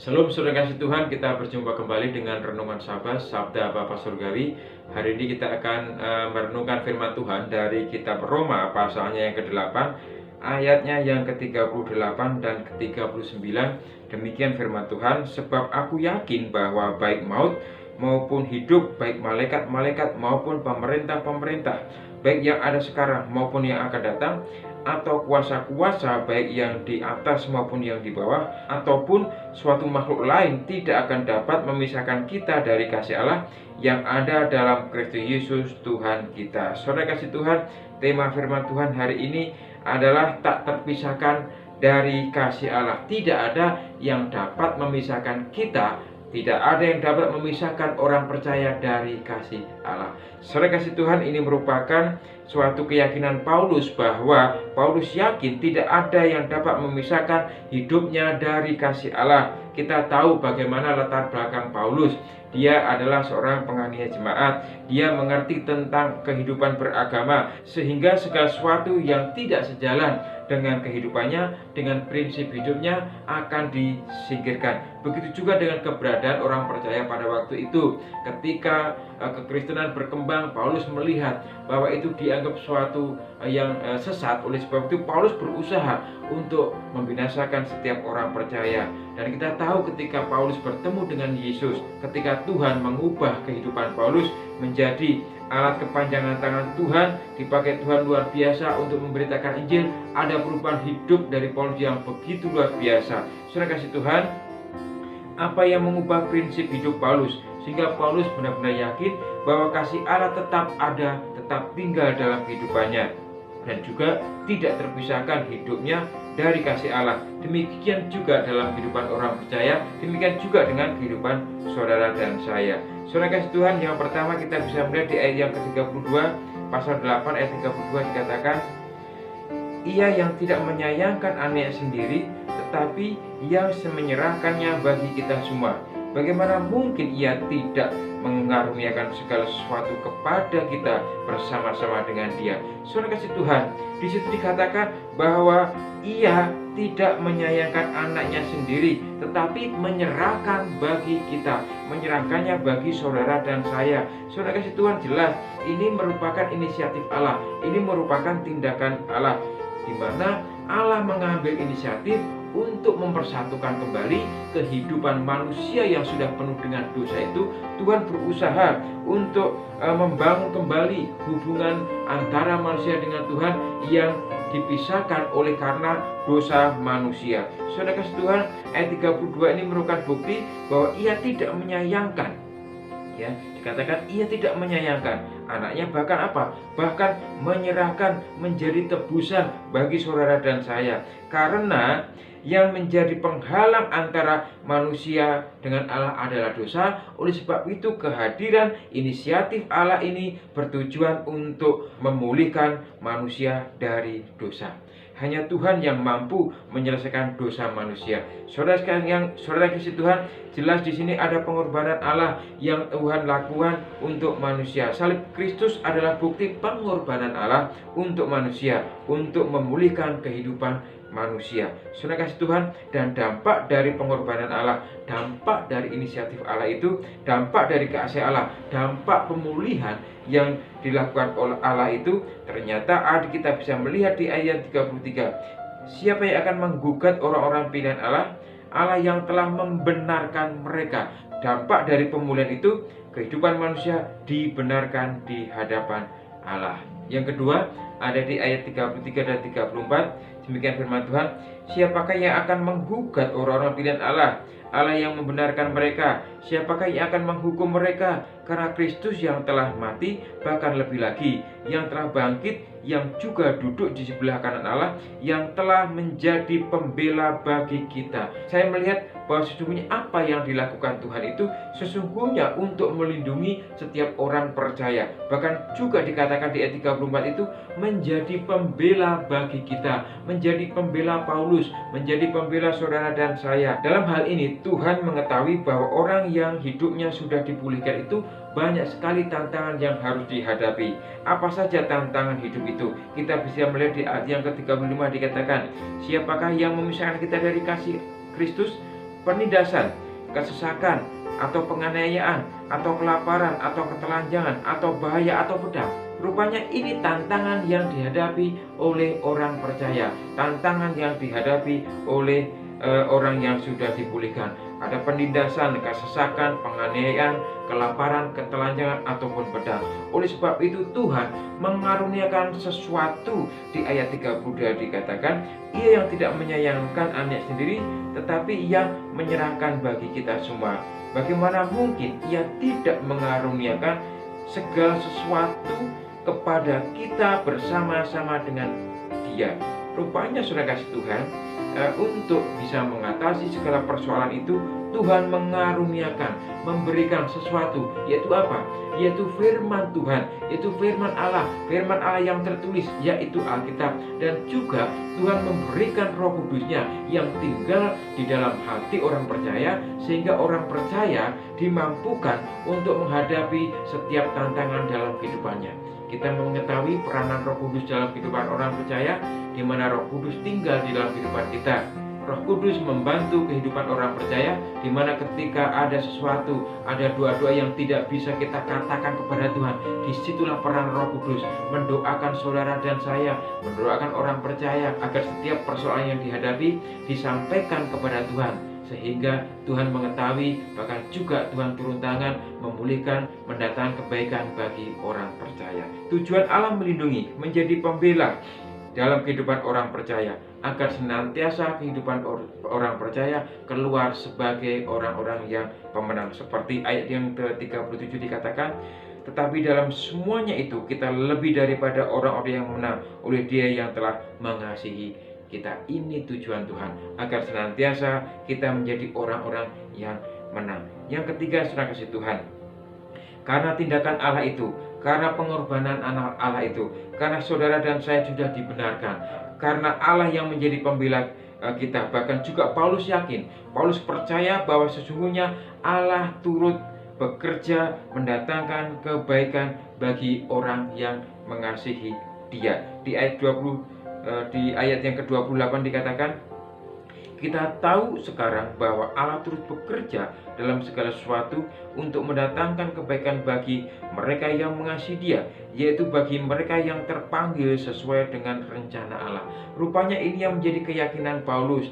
Shalom saudara kasih Tuhan, kita berjumpa kembali dengan Renungan Sabat, Sabda Bapa Surgawi. Hari ini kita akan merenungkan firman Tuhan dari kitab Roma pasalnya yang ke-8, ayatnya yang ke-38 dan ke-39. Demikian firman Tuhan, sebab aku yakin bahwa baik maut maupun hidup, baik malaikat-malaikat maupun pemerintah-pemerintah, baik yang ada sekarang maupun yang akan datang, atau kuasa-kuasa baik yang di atas maupun yang di bawah, ataupun suatu makhluk lain tidak akan dapat memisahkan kita dari kasih Allah yang ada dalam Kristus Yesus Tuhan kita. Saudara kasih Tuhan, tema firman Tuhan hari ini adalah tak terpisahkan dari kasih Allah. Tidak ada yang dapat memisahkan kita, tidak ada yang dapat memisahkan orang percaya dari kasih Allah. Saudara kasih Tuhan, ini merupakan suatu keyakinan Paulus bahwa Paulus yakin tidak ada yang dapat memisahkan hidupnya dari kasih Allah. Kita tahu bagaimana latar belakang Paulus. Dia adalah seorang penganiaya jemaat. Dia mengerti tentang kehidupan beragama, sehingga segala sesuatu yang tidak sejalan dengan kehidupannya, dengan prinsip hidupnya akan disingkirkan. Begitu juga dengan keberadaan orang percaya pada waktu itu. Ketika kekristenan berkembang, Paulus melihat bahwa itu dianggap suatu yang sesat. Oleh sebab itu Paulus berusaha untuk membinasakan setiap orang percaya. Dan kita tahu ketika Paulus bertemu dengan Yesus, ketika Tuhan mengubah kehidupan Paulus menjadi alat kepanjangan tangan Tuhan, dipakai Tuhan luar biasa untuk memberitakan Injil. Ada perubahan hidup dari Paulus yang begitu luar biasa. Saudara kasih Tuhan, apa yang mengubah prinsip hidup Paulus sehingga Paulus benar-benar yakin bahwa kasih Allah tetap ada, tetap tinggal dalam kehidupannya, dan juga tidak terpisahkan hidupnya dari kasih Allah. Demikian juga dalam kehidupan orang percaya, demikian juga dengan kehidupan saudara dan saya. Saudara kasih Tuhan, yang pertama kita bisa melihat di ayat yang ke-32, pasal 8 ayat 32 dikatakan, Ia yang tidak menyayangkan anaknya sendiri, tetapi yang menyerahkannya bagi kita semua. Bagaimana mungkin Ia tidak mengaruniakan segala sesuatu kepada kita bersama-sama dengan Dia? Saudara kasih Tuhan, di situ dikatakan bahwa Ia tidak menyayangkan anaknya sendiri, tetapi menyerahkan bagi kita, menyerahkannya bagi saudara dan saya. Saudara kasih Tuhan, jelas ini merupakan inisiatif Allah, ini merupakan tindakan Allah, di mana Allah mengambil inisiatif untuk mempersatukan kembali kehidupan manusia yang sudah penuh dengan dosa itu. Tuhan berusaha untuk membangun kembali hubungan antara manusia dengan Tuhan yang dipisahkan oleh karena dosa manusia. Saudara kasih Tuhan, ayat 32 ini merupakan bukti bahwa Ia tidak menyayangkan. Ya, dikatakan Ia tidak menyayangkan anaknya, bahkan apa? Bahkan menyerahkan menjadi tebusan bagi saudara dan saya. Karena yang menjadi penghalang antara manusia dengan Allah adalah dosa. Oleh sebab itu kehadiran inisiatif Allah ini bertujuan untuk memulihkan manusia dari dosa. Hanya Tuhan yang mampu menyelesaikan dosa manusia. Saudara kasih Tuhan, jelas di sini ada pengorbanan Allah yang Tuhan lakukan untuk manusia. Salib Kristus adalah bukti pengorbanan Allah untuk manusia, untuk memulihkan kehidupan manusia. Saudara kasih Tuhan, dan dampak dari pengorbanan Allah, dampak dari inisiatif Allah itu, dampak dari kasih Allah, dampak pemulihan yang dilakukan oleh Allah itu, ternyata kita bisa melihat di ayat 33. Siapa yang akan menggugat orang-orang pilihan Allah? Allah yang telah membenarkan mereka. Dampak dari pemulihan itu, kehidupan manusia dibenarkan di hadapan Allah. Yang kedua, ada di ayat 33 dan 34. Demikian firman Tuhan, siapakah yang akan menggugat orang-orang pilihan Allah? Allah yang membenarkan mereka. Siapakah yang akan menghukum mereka? Karena Kristus yang telah mati, bahkan lebih lagi, yang telah bangkit, yang juga duduk di sebelah kanan Allah, yang telah menjadi pembela bagi kita. Saya melihat bahwa sesungguhnya apa yang dilakukan Tuhan itu sesungguhnya untuk melindungi setiap orang percaya. Bahkan juga dikatakan di ayat 34 itu menjadi pembela bagi kita, menjadi pembela Paulus, menjadi pembela saudara dan saya. Dalam hal ini Tuhan mengetahui bahwa orang yang hidupnya sudah dipulihkan itu banyak sekali tantangan yang harus dihadapi. Apa saja tantangan hidup itu? Kita bisa melihat di ayat yang ke-35 dikatakan, siapakah yang memisahkan kita dari kasih Kristus? penindasan, kesesakan, atau penganiayaan, atau kelaparan, atau ketelanjangan, atau bahaya, atau pedang. Rupanya ini tantangan yang dihadapi oleh orang percaya, tantangan yang dihadapi oleh orang yang sudah dipulihkan. Ada penindasan, kesesakan, penganiayaan, kelaparan, ketelanjangan, ataupun pedang. Oleh sebab itu Tuhan mengaruniakan sesuatu. Di ayat 32 dikatakan, Ia yang tidak menyayangkan anaknya sendiri, tetapi Ia menyerahkan bagi kita semua. Bagaimana mungkin Ia tidak mengaruniakan segala sesuatu kepada kita bersama-sama dengan Dia? Rupanya saudara kasih Tuhan, untuk bisa mengatasi segala persoalan itu, Tuhan mengaruniakan, memberikan sesuatu, yaitu apa? Yaitu firman Tuhan, yaitu firman Allah yang tertulis, yaitu Alkitab. Dan juga Tuhan memberikan Roh Kudus-Nya yang tinggal di dalam hati orang percaya, sehingga orang percaya dimampukan untuk menghadapi setiap tantangan dalam kehidupannya. Kita mengetahui peranan Roh Kudus dalam kehidupan orang percaya, di mana Roh Kudus tinggal di dalam kehidupan kita. Roh Kudus membantu kehidupan orang percaya, di mana ketika ada sesuatu, ada doa-doa yang tidak bisa kita katakan kepada Tuhan, disitulah peran Roh Kudus mendoakan saudara dan saya, mendoakan orang percaya agar setiap persoalan yang dihadapi disampaikan kepada Tuhan, sehingga Tuhan mengetahui, bahkan juga Tuhan turun tangan memulihkan, mendatangkan kebaikan bagi orang percaya. Tujuan Allah melindungi, menjadi pembela dalam kehidupan orang percaya, agar senantiasa kehidupan orang percaya keluar sebagai orang-orang yang pemenang. Seperti ayat yang ke-37 dikatakan, tetapi dalam semuanya itu kita lebih daripada orang-orang yang menang oleh Dia yang telah mengasihi kita. Ini tujuan Tuhan, agar senantiasa kita menjadi orang-orang yang menang. Yang ketiga, saudara kasih Tuhan, karena tindakan Allah itu, karena pengorbanan anak Allah itu, karena saudara dan saya sudah dibenarkan, karena Allah yang menjadi pembela kita. Bahkan juga Paulus yakin, Paulus percaya bahwa sesungguhnya Allah turut bekerja mendatangkan kebaikan bagi orang yang mengasihi Dia. Di ayat 20, di ayat yang ke-28 dikatakan, kita tahu sekarang bahwa Allah turut bekerja dalam segala sesuatu untuk mendatangkan kebaikan bagi mereka yang mengasihi Dia, yaitu bagi mereka yang terpanggil sesuai dengan rencana Allah. Rupanya ini yang menjadi keyakinan Paulus.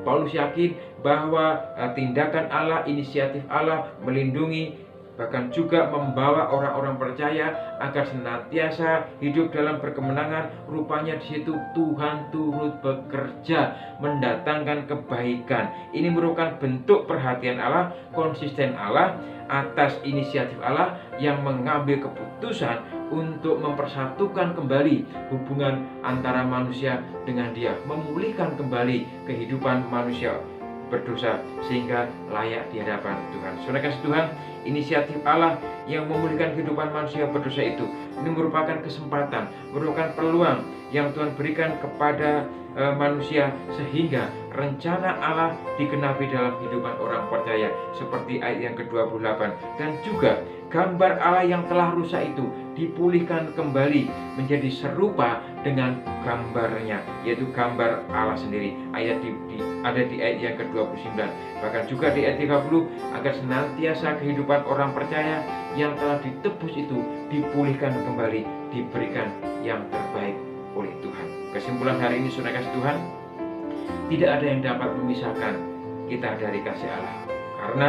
Paulus yakin bahwa tindakan Allah, inisiatif Allah melindungi, bahkan juga membawa orang-orang percaya agar senantiasa hidup dalam berkemenangan. Rupanya di situ Tuhan turut bekerja mendatangkan kebaikan. Ini merupakan bentuk perhatian Allah, konsisten Allah atas inisiatif Allah yang mengambil keputusan untuk mempersatukan kembali hubungan antara manusia dengan Dia, memulihkan kembali kehidupan manusia berdosa sehingga layak di hadapan Tuhan. Saudara kasih Tuhan, inisiatif Allah yang memulihkan kehidupan manusia berdosa itu, ini merupakan kesempatan, merupakan peluang yang Tuhan berikan kepada manusia, sehingga rencana Allah digenapi dalam kehidupan orang percaya, seperti ayat yang ke-28. Dan juga gambar Allah yang telah rusak itu dipulihkan kembali menjadi serupa dengan gambarnya, yaitu gambar Allah sendiri. Ada di ayat yang ke-29. Bahkan juga di ayat 30, agar senantiasa kehidupan orang percaya yang telah ditebus itu dipulihkan kembali, diberikan yang terbaik oleh Tuhan. Kesimpulan hari ini, saudara kasih Tuhan, tidak ada yang dapat memisahkan kita dari kasih Allah, karena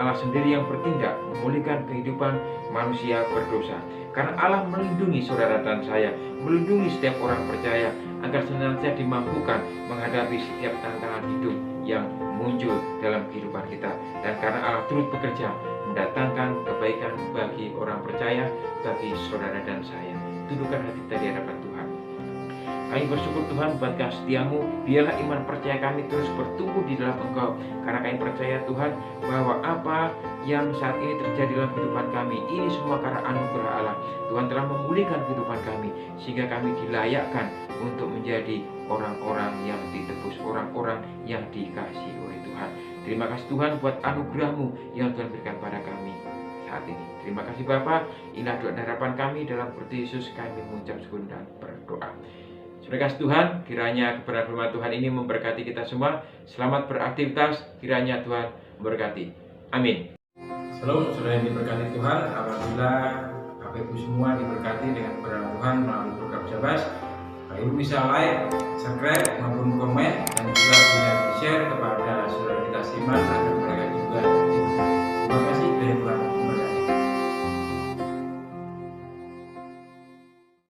Allah sendiri yang bertindak memulihkan kehidupan manusia berdosa. Karena Allah melindungi saudara dan saya, melindungi setiap orang percaya, agar senantiasa dimampukan menghadapi setiap tantangan hidup yang muncul dalam kehidupan kita. Dan karena Allah turut bekerja mendatangkan kebaikan bagi orang percaya, bagi saudara dan saya, tundukkan hati kita di hadapan Tuhan. Kami bersyukur Tuhan buat kasih setiamu. Biarlah iman percaya kami terus bertumbuh di dalam Engkau, karena kami percaya Tuhan bahwa apa yang saat ini terjadi dalam kehidupan kami, ini semua karena anugerah Allah. Tuhan telah memulihkan kehidupan kami, sehingga kami dilayakkan untuk menjadi orang-orang yang ditebus, orang-orang yang dikasihi oleh Tuhan. Terima kasih Tuhan buat anugerah-Mu yang Tuhan berikan pada kami saat ini. Terima kasih Bapa. Inilah doa dan harapan kami dalam Kristus Yesus, kami mengucap syukur dan berdoa. Saudara kasih Tuhan, kiranya kebenaran firman Tuhan ini memberkati kita semua. Selamat beraktivitas, kiranya Tuhan memberkati. Amin. Shalom, saudara yang diberkati Tuhan. Alhamdulillah, Bapak Ibu semua diberkati dengan kebenaran Tuhan melalui program Jabas. Bapak Ibu bisa like, subscribe, maupun komen, dan juga bisa di-share kepada saudara kita seiman